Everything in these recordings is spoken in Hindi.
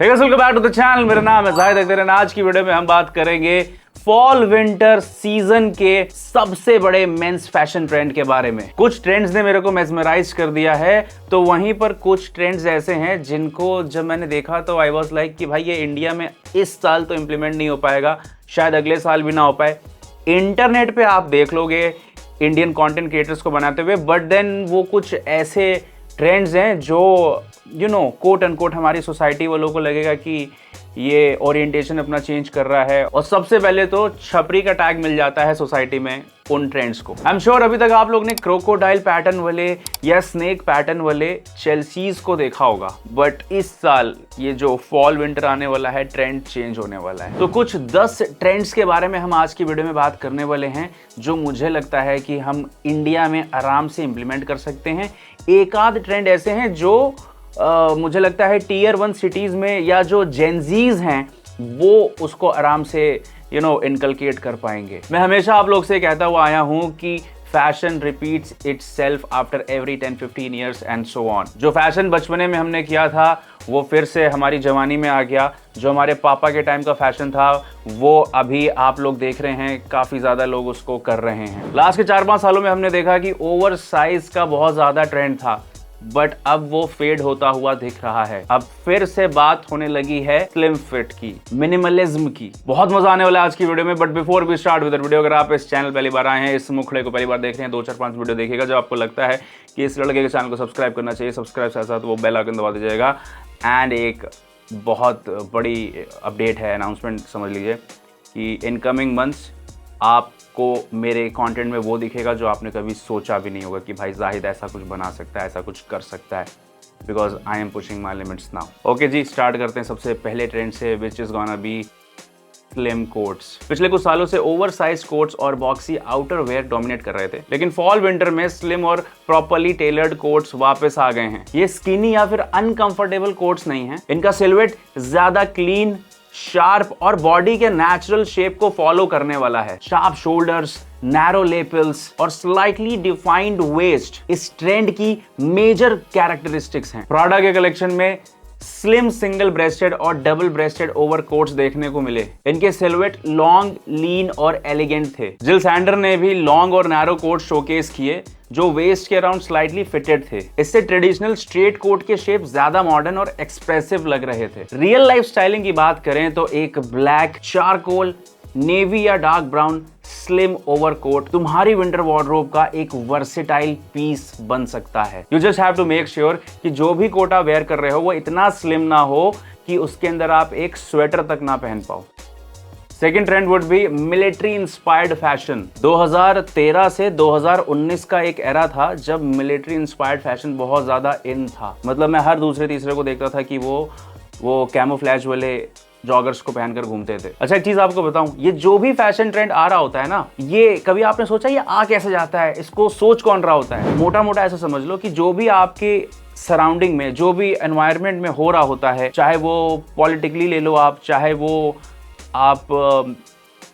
Welcome back to the channel. मेरा नाम है जाहिद अख्तर। आज की वीडियो में हम बात करेंगे फॉल विंटर सीजन के सबसे बड़े मेंस फैशन ट्रेंड के बारे में। कुछ ट्रेंड्स ने मेरे को मेस्मराइज कर दिया है, तो वहीं पर कुछ ट्रेंड्स ऐसे हैं जिनको जब मैंने देखा तो आई वाज लाइक कि भाई ये इंडिया में इस साल तो इंप्लीमेंट नहीं हो पाएगा, शायद अगले साल भी ना हो पाए। इंटरनेट पे आप देख लोगे इंडियन कंटेंट क्रिएटर्स को बनाते हुए, बट देन वो कुछ ऐसे ट्रेंड्स हैं जो कोट अनकोट हमारी सोसाइटी वालों को लगेगा कि ये ओरिएंटेशन अपना चेंज कर रहा है। और सबसे पहले तो छपरी का टैग मिल जाता है सोसाइटी में उन ट्रेंड्स को। आई एम श्योर अभी तक आप लोग ने क्रोकोडाइल पैटर्न वाले या स्नेक पैटर्न वाले चेल्सीज को देखा होगा, बट इस साल ये जो फॉल विंटर आने वाला है ट्रेंड चेंज होने वाला है। तो कुछ 10 ट्रेंड्स के बारे में हम आज की वीडियो में बात करने वाले हैं जो मुझे लगता है कि हम इंडिया में आराम से इंप्लीमेंट कर सकते हैं। एक आध ट्रेंड ऐसे हैं जो मुझे लगता है टीयर 1 सिटीज में या जो जेनजीज हैं वो उसको आराम से इनकलकेट कर पाएंगे। मैं हमेशा आप लोग से कहता हुआ आया हूं कि fashion repeats itself after every 10-15 years and so on. जो फैशन बचपने में हमने किया था वो फिर से हमारी जवानी में आ गया। जो हमारे पापा के टाइम का फैशन था वो अभी आप लोग देख रहे हैं, काफ़ी ज़्यादा लोग उसको कर रहे हैं। लास्ट के 4-5 सालों में हमने देखा कि ओवर साइज का बहुत ज़्यादा ट्रेंड था, बट अब वो फेड होता हुआ दिख रहा है। अब फिर से बात होने लगी है स्लिम फिट की, मिनिमलिज्म की। बहुत मजा आने वाला है आज की वीडियो में। But before we start with the video, अगर आप इस चैनल पहली बार आए हैं, इस मुखड़े को पहली बार देख रहे हैं, 2-4-5 वीडियो देखिएगा। जब आपको लगता है कि इस लड़के के चैनल को सब्सक्राइब करना चाहिए, सब्सक्राइब साथ साथ वो बेल आइकन दबा दीजिएगा। एंड एक बहुत बड़ी अपडेट है, अनाउंसमेंट समझ लीजिए कि इनकमिंग मंथ्स आपको मेरे कंटेंट में वो दिखेगा जो आपने कभी सोचा भी नहीं होगा कि भाई जाहिद ऐसा कुछ बना सकता है, ऐसा कुछ कर सकता है, because I am pushing my limits now. Okay ji, start करते हैं सबसे पहले ट्रेंड से, which is gonna be slim coats. पिछले कुछ सालों से ओवर साइज कोट्स और बॉक्सी आउटर वेयर डोमिनेट कर रहे थे, लेकिन फॉल विंटर में स्लिम और प्रॉपर्ली टेलर्ड कोट्स वापस आ गए हैं। ये स्किनी या फिर अनकंफर्टेबल कोट्स नहीं है, इनका सिलुएट ज्यादा क्लीन, शार्प और बॉडी के नेचुरल शेप को फॉलो करने वाला है। शार्प शोल्डर्स, नैरो लेपल्स और स्लाइटली डिफाइंड वेस्ट इस ट्रेंड की मेजर कैरेक्टरिस्टिक्स हैं। प्राडा के कलेक्शन में स्लिम सिंगल ब्रेस्टेड और डबल ब्रेस्टेड ओवरकोट्स देखने को मिले। इनके सिलुएट लॉन्ग, लीन और एलिगेंट थे। जिल सैंडर ने भी लॉन्ग और नैरो कोट शोकेस किए जो वेस्ट के अराउंड स्लाइटली फिटेड थे। इससे ट्रेडिशनल स्ट्रेट कोट के शेप ज्यादा मॉडर्न और एक्सप्रेसिव लग रहे थे। रियल लाइफ स्टाइलिंग की बात करें तो एक ब्लैक, चारकोल, नेवी या डार्क ब्राउन स्लिम ओवरकोट तुम्हारी विंटर वार्डरोब का एक वर्सेटाइल पीस बन सकता है। You just have to make sure कि जो भी कोट आप वेयर कर रहे हो वो इतना स्लिम ना हो कि उसके अंदर आप एक स्वेटर तक ना पहन पाओ। Second trend would B military inspired fashion. 2013 से 2019 का एक एरा था जब मिलिट्री इंस्पायर्ड फैशन बहुत ज्यादा इन था। मतलब मैं हर दूसरे तीसरे को देखता था कि वो कैमोफ्लैज वाले जॉगर्स को पहनकर घूमते थे। अच्छा, एक चीज आपको बताऊं, ये जो भी फैशन ट्रेंड आ रहा होता है ना, ये कभी आपने सोचा ये आ कैसे जाता है, इसको सोच कौन रहा होता है? मोटा मोटा ऐसा समझ लो कि जो भी आपके सराउंडिंग में, जो भी एनवायरनमेंट में हो रहा होता है, चाहे वो पॉलिटिकली ले लो आप, चाहे वो आप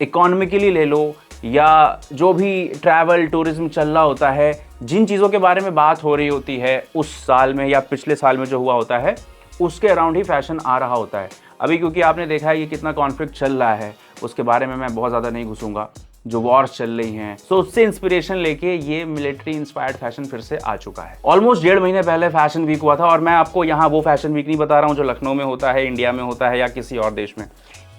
इकोनॉमिकली ले लो, या जो भी ट्रैवल टूरिज्म चल रहा होता है, जिन चीज़ों के बारे में बात हो रही होती है उस साल में या पिछले साल में जो हुआ होता है, उसके अराउंड ही फैशन आ रहा होता है। अभी क्योंकि आपने देखा है ये कितना कॉन्फ्लिक्ट चल रहा है, उसके बारे में मैं बहुत ज़्यादा नहीं घुसूंगा, जो वॉर्स चल रही हैं, सो उससे इंस्पिरेशन लेके ये मिलिट्री इंस्पायर्ड फैशन फिर से आ चुका है। ऑलमोस्ट 1.5 महीने पहले फैशन वीक हुआ था, और मैं आपको यहाँ वो फैशन वीक नहीं बता रहा हूँ जो लखनऊ में होता है, इंडिया में होता है या किसी और देश में।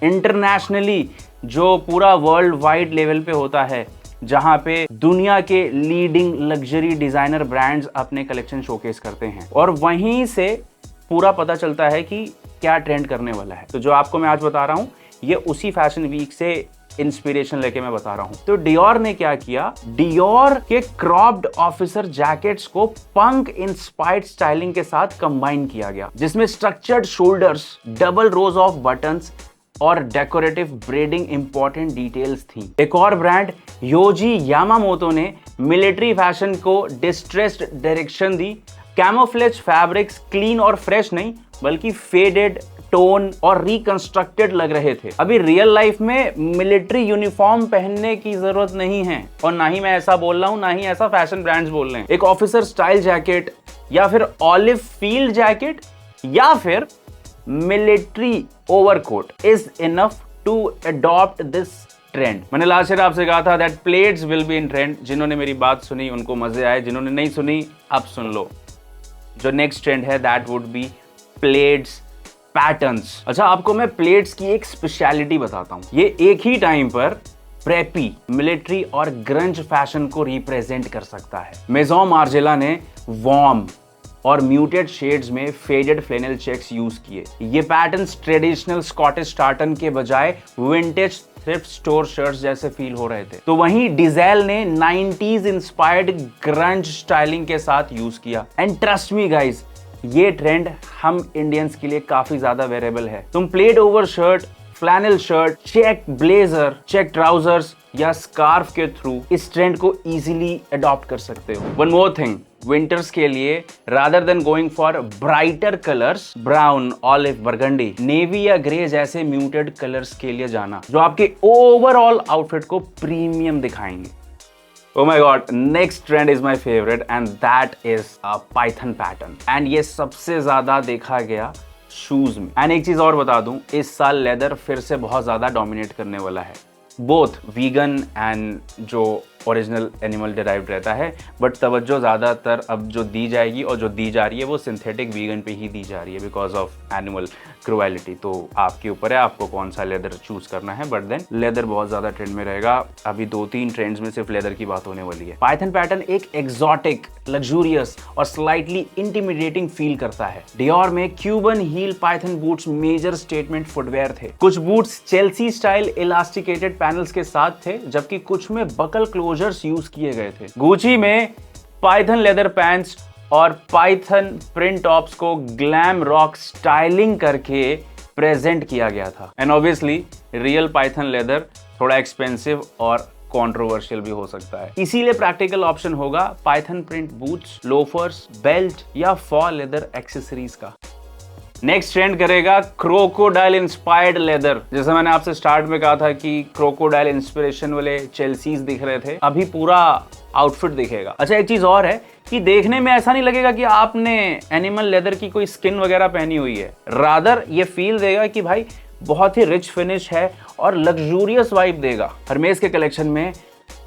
इंटरनेशनली जो पूरा वर्ल्ड वाइड लेवल पे होता है, जहां पे दुनिया के लीडिंग लग्जरी डिजाइनर ब्रांड्स अपने कलेक्शन शोकेस करते हैं, और वहीं से पूरा पता चलता है कि क्या ट्रेंड करने वाला है। तो जो आपको मैं आज बता रहा हूं ये उसी फैशन वीक से इंस्पिरेशन लेके मैं बता रहा हूं। तो डियोर ने क्या किया, डियोर के क्रॉप्ड ऑफिसर जैकेट्स को पंक इंस्पायर्ड स्टाइलिंग के साथ कंबाइन किया गया, जिसमें structured shoulders, double rose of buttons और डेकोरेटिव ब्रेडिंग इंपॉर्टेंट डिटेल्स थी। एक और ब्रांड योजी यामामोतो ने मिलिट्री फैशन को डिस्ट्रेस्ड डायरेक्शन दी। कैमोफ्लेज फैब्रिक्स क्लीन और फ्रेश नहीं बल्कि फेडेड, टोन और रिकंस्ट्रक्टेड लग रहे थे। अभी रियल लाइफ में मिलिट्री यूनिफॉर्म पहनने की जरूरत नहीं है, और ना ही मैं ऐसा बोल रहा हूं, ना ही ऐसा फैशन ब्रांड्स बोल रहे हैं। एक ऑफिसर स्टाइल जैकेट या फिर ऑलिव फील्ड जैकेट या फिर military overcoat is enough to adopt this trend. मैंने लास्ट ईयर आपसे कहा था that plaids will be in trend. जिन्होंने मेरी बात सुनी उनको मजे आए, जिन्होंने नहीं सुनी अब सुन लो। जो नेक्स्ट ट्रेंड है that would be plates patterns. अच्छा, आपको मैं प्लेट्स की एक स्पेशलिटी बताता हूं। ये एक ही टाइम पर प्रेपी, मिलिट्री और ग्रंज फैशन को रिप्रेजेंट कर सकता है। मेजॉन मार्जिला ने वार्म और म्यूटेड शेड्स में फेडेड फ्लेनल चेक्स यूज किए। ये पैटर्न्स ट्रेडिशनल स्कॉटिश टार्टन के बजाय विंटेज थ्रिफ्ट स्टोर शर्ट्स जैसे फील हो रहे थे। तो वहीं डिज़ेल ने 90s इंस्पायर्ड ग्रंज स्टाइलिंग के साथ यूज किया। एंड ट्रस्ट मी गाइज, ये ट्रेंड हम इंडियंस के लिए काफी ज्यादा वेरेबल है। तुम plaid over shirt, flannel shirt, check blazer, check trousers या स्कार्फ के थ्रू इस ट्रेंड को इजीली अडॉप्ट कर सकते हो। वन मोर थिंग, विंटर्स के लिए rather than going for brighter colours, brown, olive, burgundy, navy या ग्रे जैसे म्यूटेड कलर्स के लिए जाना, जो आपके ओवरऑल आउटफिट को प्रीमियम दिखाएंगे। Oh my God, next trend is my favorite and that is a Python pattern. And ये सबसे ज्यादा देखा गया शूज में। एंड एक चीज और बता दूं, इस साल लेदर फिर से बहुत ज्यादा डोमिनेट करने वाला है, बोथ वीगन एंड जो ओरिजिनल एनिमल डिराइव्ड रहता है। बट तवज्जो ज़्यादातर अब जो दी जाएगी और जो दी जा रही है वो सिंथेटिक वीगन पे ही दी जा रही है बिकॉज ऑफ एनिमल क्रुएलिटी। तो आपके ऊपर है आपको कौन सा लेदर चूज करना है, बट देन लेदर बहुत ज़्यादा ट्रेंड में रहेगा। अभी 2-3 ट्रेंड्स में सिर्फ लेदर की बात होने वाली है। पाइथन पैटर्न एक एक्सोटिक, लग्जूरियस और स्लाइटली इंटिमिडेटिंग फील करता है। डियोर में Cuban heel python boots major statement footwear थे। कुछ boots Chelsea style elasticated panels के साथ थे, जबकि कुछ में बकल क्लोजर्स यूज किए गए थे। गुची में पाइथन लेदर पैंट्स और पाइथन प्रिंट टॉप्स को ग्लैम रॉक स्टाइलिंग करके प्रेजेंट किया गया था। And obviously real Python leather थोड़ा एक्सपेंसिव और कंट्रोवर्शियल भी हो सकता है, इसीलिए प्रैक्टिकल ऑप्शन होगा Python print boots, loafers, belt या फॉल लेदर एक्सेसरीज का। नेक्स्ट ट्रेंड करेगा क्रोकोडाइल इंस्पायर्ड लेदर। जैसे मैंने आपसे स्टार्ट में कहा था कि क्रोकोडाइल इंस्पिरेशन वाले चेल्सीज दिख रहे थे, अभी पूरा आउटफिट दिखेगा। अच्छा, एक चीज और है कि देखने में ऐसा नहीं लगेगा कि आपने एनिमल लेदर की कोई स्किन वगैरह पहनी हुई है, रादर ये फील देगा कि भाई बहुत ही रिच फिनिश है और लग्जूरियस वाइब देगा। हरमेस के कलेक्शन में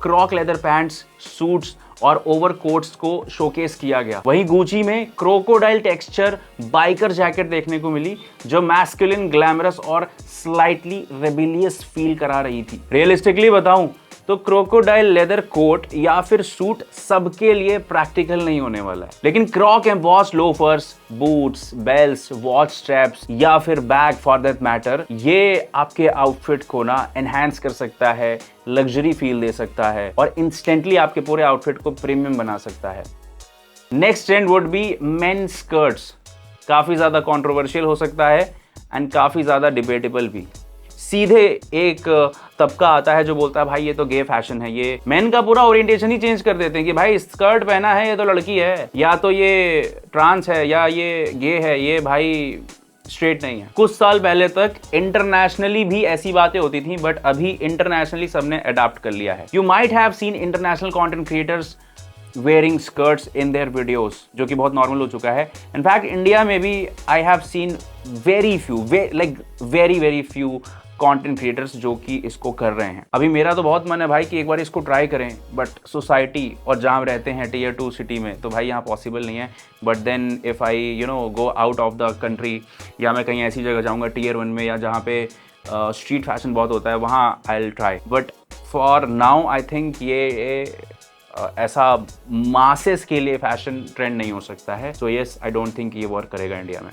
क्रॉक लेदर पैंट्स, सूट्स और ओवरकोट्स को शोकेस किया गया। वहीं गुची में क्रोकोडाइल टेक्सचर बाइकर जैकेट देखने को मिली, जो मैस्कुलिन, ग्लैमरस और स्लाइटली रेबिलियस फील करा रही थी। रियलिस्टिकली बताऊं तो क्रोकोडाइल लेदर कोट या फिर सूट सबके लिए प्रैक्टिकल नहीं होने वाला है, लेकिन croc emboss loafers, boots, belts, watch straps या फिर बैग फॉर दैट मैटर, ये आपके आउटफिट को ना एनहांस कर सकता है, लग्जरी फील दे सकता है और इंस्टेंटली आपके पूरे आउटफिट को प्रीमियम बना सकता है। Next trend would B main skirts. काफी ज्यादा कंट्रोवर्शियल हो सकता है एंड काफी ज्यादा डिबेटेबल भी। सीधे एक तबका आता है जो बोलता है भाई ये तो गे फैशन है, ये मेन का पूरा ओरिएंटेशन ही चेंज कर देते हैं कि भाई स्कर्ट पहना है ये तो लड़की है, या तो ये ट्रांस है, या ये गे है, ये भाई स्ट्रेट नहीं है। कुछ साल पहले तक इंटरनेशनली भी ऐसी बातें होती थी, बट अभी इंटरनेशनली सबने अडॉप्ट कर लिया है। You might have seen international content creators wearing skirts in their videos, जो कि बहुत नॉर्मल हो चुका है। इनफैक्ट इंडिया में भी I have seen very few content creators जो कि इसको कर रहे हैं। अभी मेरा तो बहुत मन है भाई कि एक बार इसको ट्राई करें, बट सोसाइटी और जहाँ रहते हैं टियर 2 सिटी में, तो भाई यहाँ पॉसिबल नहीं है। But then if I go out of the country, या मैं कहीं ऐसी जगह जाऊँगा टियर 1 में या जहाँ पे स्ट्रीट फैशन बहुत होता है, वहाँ I will try. But for now I think ये ऐसा मासेस के लिए फैशन ट्रेंड नहीं हो सकता है। So yes, I don't think ये वर्क करेगा इंडिया में।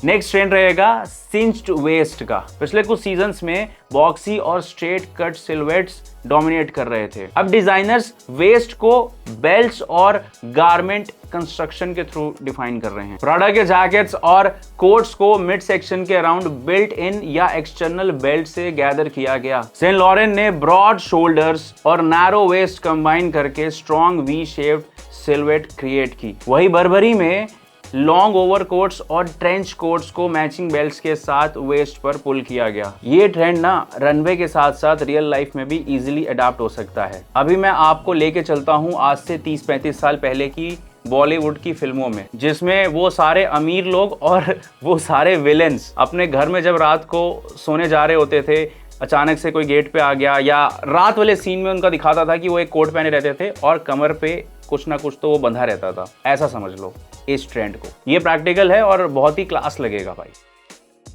नेक्स्ट ट्रेंड रहेगा सिंच्ड वेस्ट का। पिछले कुछ सीजन्स में बॉक्सी और स्ट्रेट कट सिलुएट्स डोमिनेट कर रहे थे। अब डिजाइनर्स वेस्ट को बेल्ट्स और गारमेंट कंस्ट्रक्शन के थ्रू डिफाइन कर रहे हैं। प्राडा के जैकेट्स और कोट्स को मिड सेक्शन के अराउंड बिल्ट इन या एक्सटर्नल बेल्ट से गैदर किया गया। सेंट लॉरेन ने ब्रॉड शोल्डर्स और नैरो वेस्ट कंबाइन करके strong V shaped silhouette create की। वही बर्बरी में लॉन्ग ओवरकोट्स और ट्रेंच कोट्स को मैचिंग बेल्ट्स के साथ वेस्ट पर पुल किया गया। ये ट्रेंड ना रनवे के साथ साथ रियल लाइफ में भी इजीली अडॉप्ट हो सकता है। अभी मैं आपको लेके चलता हूँ आज से 30-35 साल पहले की बॉलीवुड की फिल्मों में, जिसमें वो सारे अमीर लोग और वो सारे विलेंस अपने घर में जब रात को सोने जा रहे होते थे, अचानक से कोई गेट पे आ गया, या रात वाले सीन में उनका दिखाता था कि वो एक कोट पहने रहते थे और कमर पे कुछ ना कुछ तो वो बंधा रहता था। ऐसा समझ लो इस ट्रेंड को। ये प्रैक्टिकल है और बहुत ही क्लास लगेगा भाई।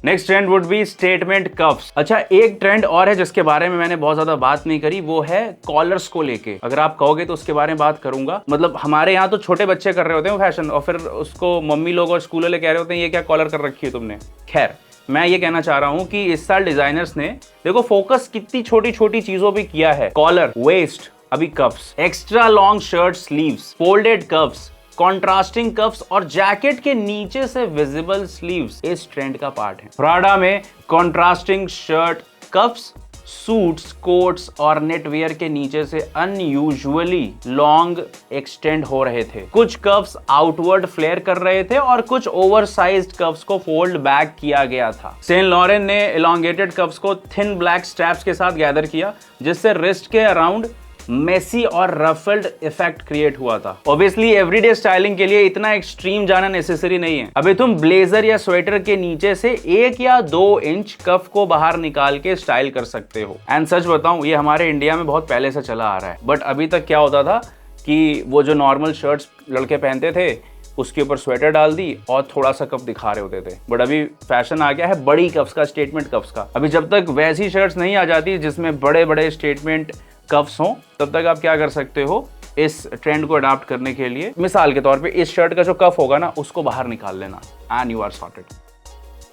Next trend would B statement coughs. अच्छा, एक ट्रेंड और है जिसके बारे में मैंने बहुत ज्यादा बात नहीं करी, वो है कॉलर्स को लेके। अगर आप कहोगे तो उसके बारे में बात करूंगा। मतलब हमारे यहाँ तो छोटे बच्चे कर रहे होते हैं वो फैशन, और फिर उसको मम्मी लोग और स्कूल वाले कह रहे होते हैं ये क्या कॉलर कर रखी है तुमने। खैर, मैं ये कहना चाह रहा हूं कि इस साल डिजाइनर्स ने देखो फोकस कितनी छोटी छोटी चीजों पे किया है। कॉलर, वेस्ट, अभी coughs, extra long shirt sleeves, folded coughs, contrasting coughs और जैकेट के नीचे से विजिबल स्लीव्स इस ट्रेंड का पार्ट है। प्राडा में contrasting shirt coughs, suits, quotes और नेटवेयर के नीचे से अनयूजुअली लॉन्ग एक्सटेंड हो रहे थे। कुछ कफ्स आउटवर्ड फ्लेयर कर रहे थे और कुछ ओवरसाइज्ड कफ्स को फोल्ड बैक किया गया था। सेंट लॉरेन ने एलोंगेटेड कफ्स को थिन ब्लैक स्ट्रैप्स के साथ गैदर किया, जिससे रिस्ट के अराउंड मेसी और रफल्ड इफेक्ट क्रिएट हुआ था। ऑब्वियसली एवरीडे स्टाइलिंग के लिए इतना एक्सट्रीम जाना नेसेसरी नहीं है। अभी तुम ब्लेजर या स्वेटर के नीचे से 1 या 2 इंच कफ को बाहर निकाल के स्टाइल कर सकते हो। एंड सच बताऊं, ये हमारे इंडिया में बहुत पहले से चला आ रहा है। बट अभी तक क्या होता था कि वो जो नॉर्मल शर्ट्स लड़के पहनते थे उसके ऊपर स्वेटर डाल दी और थोड़ा सा कफ दिखा रहे होते थे। बट अभी फैशन आ गया है बड़ी कफ्स का, स्टेटमेंट कफ्स का। अभी जब तक वैसी शर्ट्स नहीं आ जाती जिसमें बड़े बड़े स्टेटमेंट कफ्स हो, तब तक आप क्या कर सकते हो, इस ट्रेंड को अडॉप्ट करने के लिए मिसाल के तौर पे इस शर्ट का जो कफ होगा ना उसको बाहर निकाल लेना and you are sorted.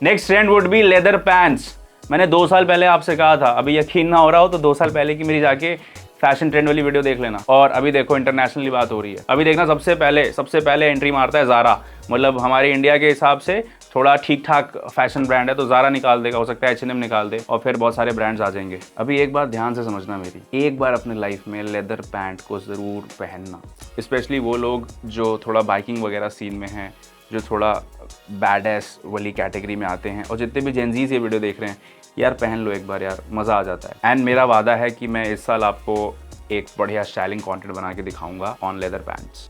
Next trend would be leather pants. मैंने 2 साल पहले आपसे कहा था, अभी यकीन ना हो रहा हो तो 2 साल पहले की मेरी जाके फैशन ट्रेंड वाली वीडियो देख लेना। और अभी देखो इंटरनेशनली बात हो रही है। अभी देखना सबसे पहले एंट्री मारता है ज़ारा। मतलब हमारे इंडिया के हिसाब से थोड़ा ठीक ठाक फैशन ब्रांड है तो ज़ारा निकाल देगा, हो सकता है H&M निकाल दे और फिर बहुत सारे ब्रांड्स आ जाएंगे। अभी एक बात ध्यान से समझना मेरी, एक बार अपने लाइफ में लेदर पैंट को ज़रूर पहनना। स्पेशली वो लोग जो थोड़ा बाइकिंग वगैरह सीन में हैं, जो थोड़ा बैडएस वाली कैटेगरी में आते हैं, और जितने भी जेनजीज ये वीडियो देख रहे हैं, यार पहन लो एक बार यार, मज़ा आ जाता है। एंड मेरा वादा है कि मैं इस साल आपको एक बढ़िया स्टाइलिंग कंटेंट बना के दिखाऊंगा on leather pants.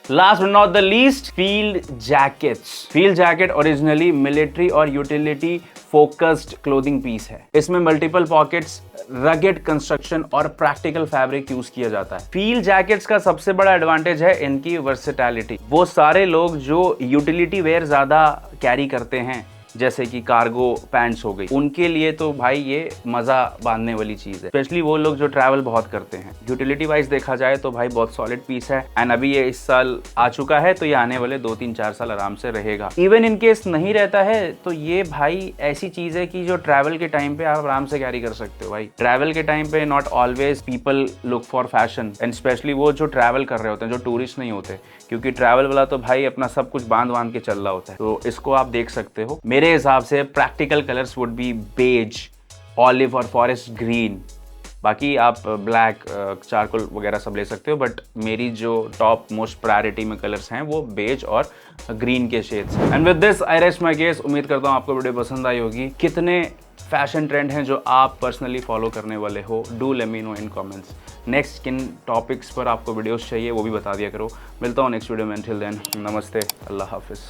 Last but not the least, field jackets. Field jacket originally military और यूटिलिटी फोकस्ड क्लोथिंग पीस है। इसमें मल्टीपल पॉकेट्स, रगेड कंस्ट्रक्शन और प्रैक्टिकल फैब्रिक यूज किया जाता है। फील्ड जैकेट्स का सबसे बड़ा एडवांटेज है इनकी वर्सेटैलिटी। वो सारे लोग जो यूटिलिटी वेयर ज्यादा कैरी करते हैं, जैसे कि कार्गो पैंट्स हो गई, उनके लिए तो भाई ये मजा बांधने वाली चीज है। स्पेशली वो लोग जो ट्रैवल बहुत करते हैं। यूटिलिटी वाइज देखा जाए तो भाई बहुत सॉलिड पीस है। एंड अभी ये इस साल आ चुका है तो ये आने वाले 2-3-4 साल आराम से रहेगा। इवन इन केस नहीं रहता है तो ये भाई ऐसी चीज है कि जो ट्रैवल के टाइम पे आप आराम से कैरी कर सकते हो। भाई ट्रैवल के टाइम पे not always people look for fashion, and specially वो जो ट्रैवल कर रहे होते हैं, जो टूरिस्ट नहीं होते, क्योंकि ट्रैवल वाला तो भाई अपना सब कुछ बांध के चल रहा होता है। तो इसको आप देख सकते हो। मेरे हिसाब से practical colours would be beige, olive और फॉरेस्ट ग्रीन। बाकी आप ब्लैक, चारकोल वगैरह सब ले सकते हो, बट मेरी जो टॉप मोस्ट प्रायोरिटी में कलर्स हैं वो बेज और ग्रीन के shades. And with this I rest my case. उम्मीद करता हूँ आपको वीडियो पसंद आई होगी। कितने फैशन ट्रेंड हैं जो आप पर्सनली फॉलो करने वाले हो, do let me know in comments. Next किन टॉपिक्स पर आपको वीडियोस चाहिए वो भी बता दिया करो। मिलता हूँ नेक्स्ट वीडियो में। अंटिल देन, नमस्ते, अल्लाह हाफिज़।